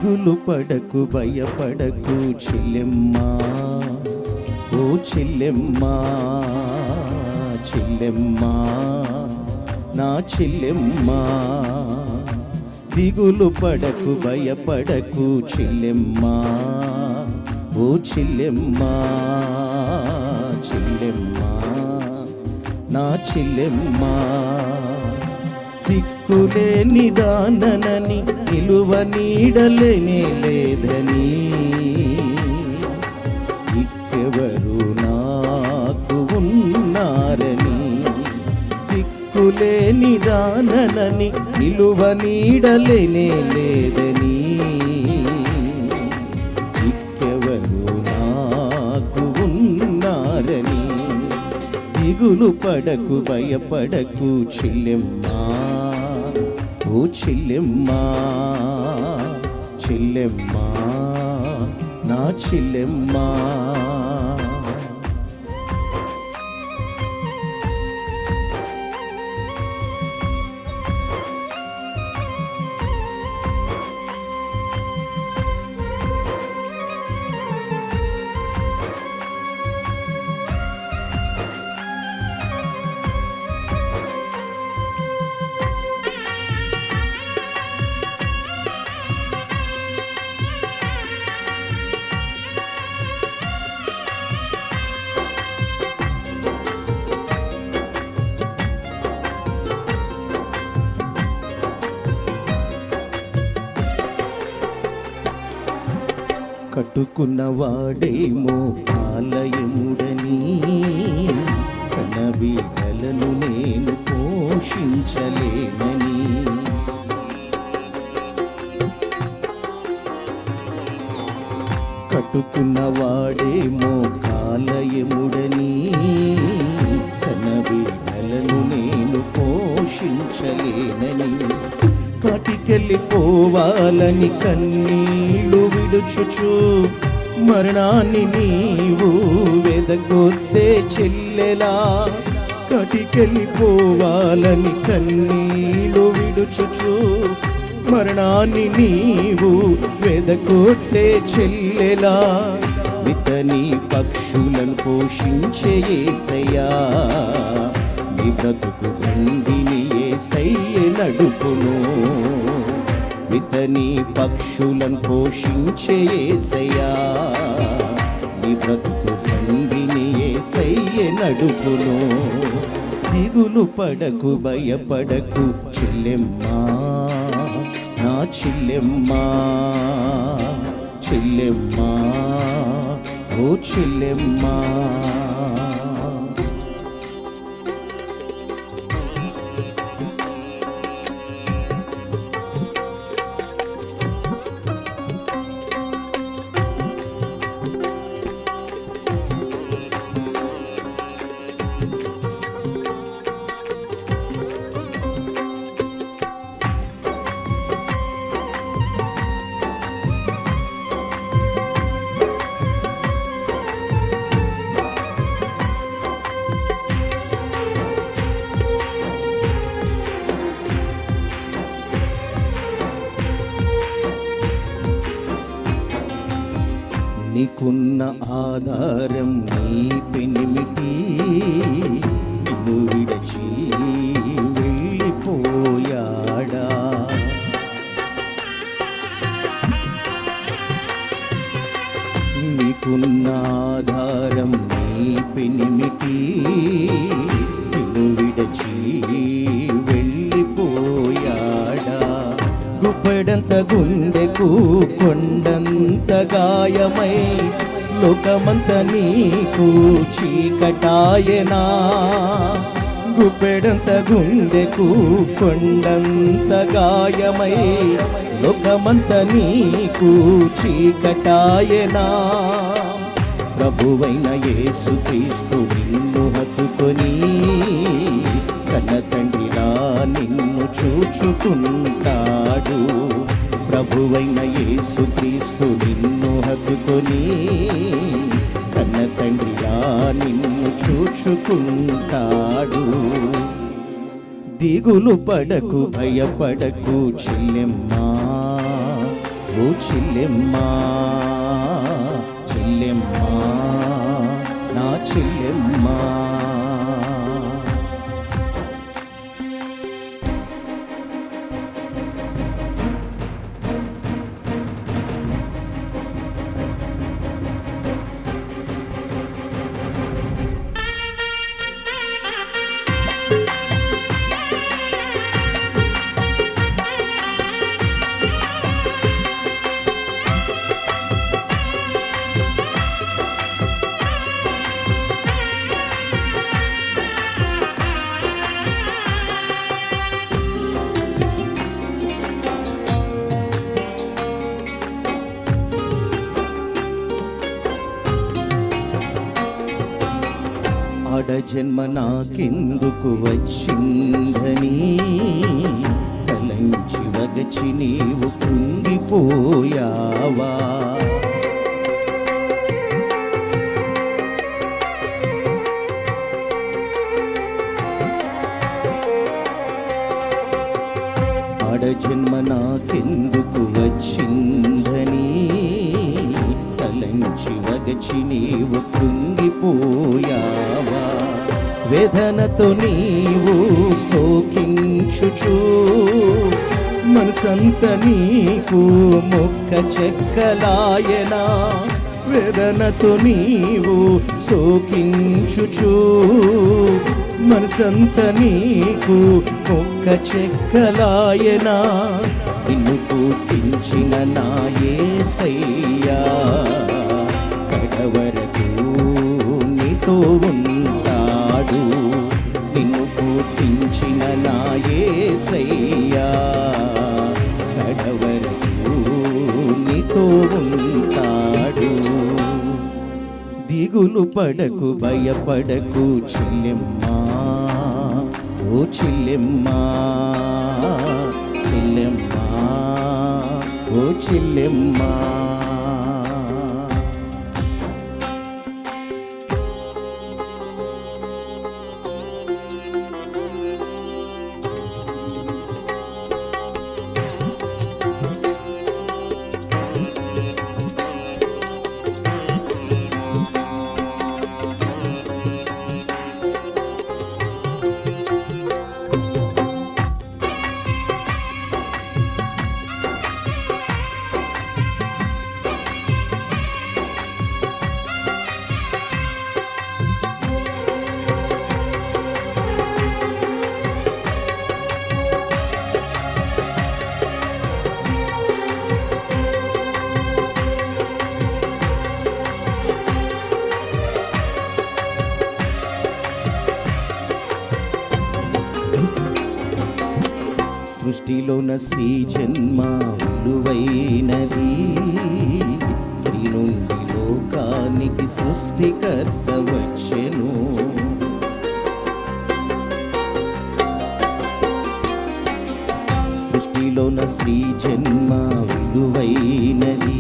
దిగులు పడకు భయపడకు చెల్లెమ్మా, ఓ చెల్లెమ్మా, చెల్లెమ్మా, నా చెల్లెమ్మా. దిగులు పడకు భయపడకు చెల్లెమ్మా, ఓ చెల్లెమ్మా, చెల్లెమ్మా, నా చెల్లెమ్మా. దిక్కులేని దాననని నిలువ నీడలేనే లేదని, ఇక్కెవరు నాకు ఉన్నారని. దిక్కులేని దాననని నిలువ నీడలేనే లేదని, ఇక్కెవరు నాకు ఉన్నారని. దిగులు పడకు భయపడకు చెల్లెమ్మా, ఓ చెల్లెమ్మా, చెల్లెమ్మా, నా చెల్లెమ్మా. కట్టుకున్న వాడేమో ఆలయముడని, కన్నబిడ్డలను నేను పోషించలేనని. కట్టుకున్న వాడేమో ఆలయముడని, కన్నబిడ్డలను నేను పోషించలేనని. కాటికెళ్ళిపోవాలని కన్నీళ్ళు విడుచుచు మరణాన్ని నీవు వెదకొద్దే చెల్లెలా. కాటికెళ్ళిపోవాలని కన్నీళ్ళు విడుచుచు మరణాన్ని నీవు వెదకొద్దే చెల్లెలా. వితని పక్షులను పోషించే యేసయ్యా, నీ బ్రతుకు బండిని యేసయ్యే నడుపును. వితని పక్షులను పోషించే యేసయ్యా, నీ బ్రతుకు బండిని యేసయ్యే నడుపును. దిగులు పడకు భయపడకు చెల్లెమ్మా, నా చెల్లెమ్మా, చెల్లెమ్మా, ఓ చెల్లెమ్మా. నీకున్న ఆధారం నీ పెనిమిటి, నిన్ను విడచి వెళ్ళిపోయాడా. నీకున్న ఆధారం నీ పెనిమిటి, నిన్ను విడచి వెళ్ళిపోయాడా. గుప్పెడంత గుండెకు కొండంత గాయమై లోకమంత నీకు చీకటాయనా. గుప్పెడంత గుండెకు కొండంత గాయమై లోకమంత నీకు చీకటాయనా. ప్రభువైన యేసుక్రీస్తు నిన్ను హత్తుకొని కన్న తండ్రిలా నిన్ను చూచుకుంటాడు. ప్రభువైన యేసుక్రీస్తు నిన్ను హత్తుకొని కన్న తండ్రిలా నిన్ను చూచుకుంటాడు. దిగులు పడకు భయపడకు చెల్లెమ్మా, ఓ ఓ చెల్లెమ్మా చెల్లెమ్మా నా చెల్లెమ్మా. జన్మ నాకెందుకు వచ్చిందని తలంచి వగచి నీవు కుంగిపోయావా. జన్మ నాకెందుకు వచ్చిందని తలంచి వగచి నీవు కుంగిపోయావా. వేదనతో నీవు సోకించుచు మనసంత నీకు మొక్క చెక్కలాయనా. వేదనతో నీవు సోకించుచు మనసంత నీకు మొక్క చెక్కలాయనా. నిన్ను పుట్టించిన నా యేసయ్యా కడవరకు నీతో ఉంటాడు. నిన్ను పుట్టించిన నా యేసయ్యా కడవరకు నీతో ఉంటాడు. దిగులు పడకు భయపడకు చెల్లెమ్మా ఓ చెల్లెమ్మా చెల్లెమ్మా ఓ చెల్లెమ్మా. సృష్టిలోన స్త్రీ జన్మ విలువైనది. స్త్రీ నుండి లోకానికి సృష్టికర్త వచ్చెను. సృష్టిలోన స్త్రీ జన్మ విలువైనది.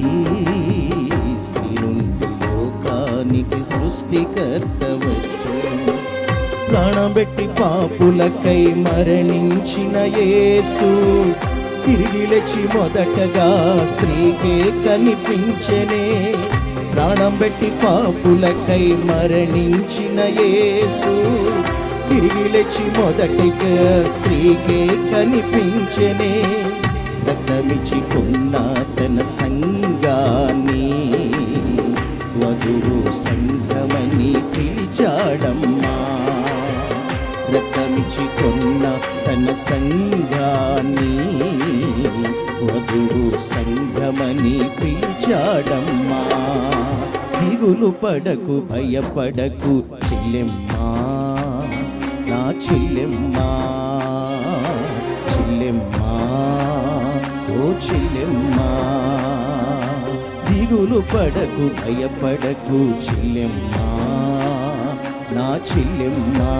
స్త్రీ నుండి లోకానికి సృష్టికర్త వచ్చెను. ప్రాణబెట్టి పాపులకై మరణించిన యేసు తిరిగి లేచి మొదటగా స్త్రీకే కనిపించెనే. ప్రాణం పెట్టి పాపులకై మరణించిన యేసు తిరిగి లేచి మొదటగా స్త్రీకే కనిపించెనే. రక్తమిచ్చి కొన్న తన సంఘాన్ని వధువు సంఘమని పిలిచాడమ్మా. రక్తమిచ్చి కొన్న తన సంఘాన్ని వధువు సంఘమని పిలిచాడమ్మా. దిగులు పడకు భయపడకు చెల్లెమ్మా నా చెల్లెమ్మా చెల్లెమ్మా ఓ చెల్లెమ్మా. దిగులు పడకు భయపడకు చెల్లెమ్మా నా చెల్లెమ్మా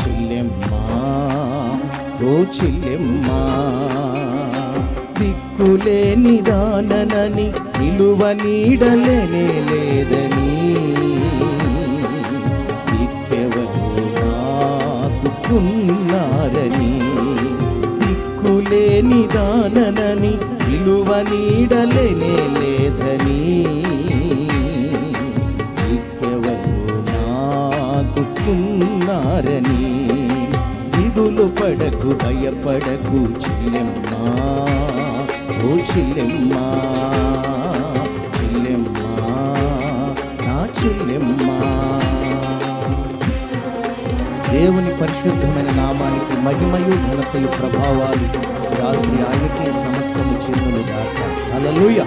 చెల్లెమ్మా ఓ చెల్లెమ్మా. దిక్కులేని దాననని నిలువ నీడలేనే లేదని దిక్కెవరు నాకు ఉన్నారని. దిక్కులేని దాననని నిలువ నీడలేనే లేదని ఇంకెవరు నాకున్నారని దిగులు పడకు భయపడకు చెల్లెమ్మా ఓ చెల్లెమ్మా చెల్లెమ్మా నా చెల్లెమ్మా. దేవుని పరిశుద్ధమైన నామానికి మహిమయు ఘనతయు ప్రభావాలు రాత్రి ఆయనకే సమస్తము చెందును గాక. హల్లెలూయా.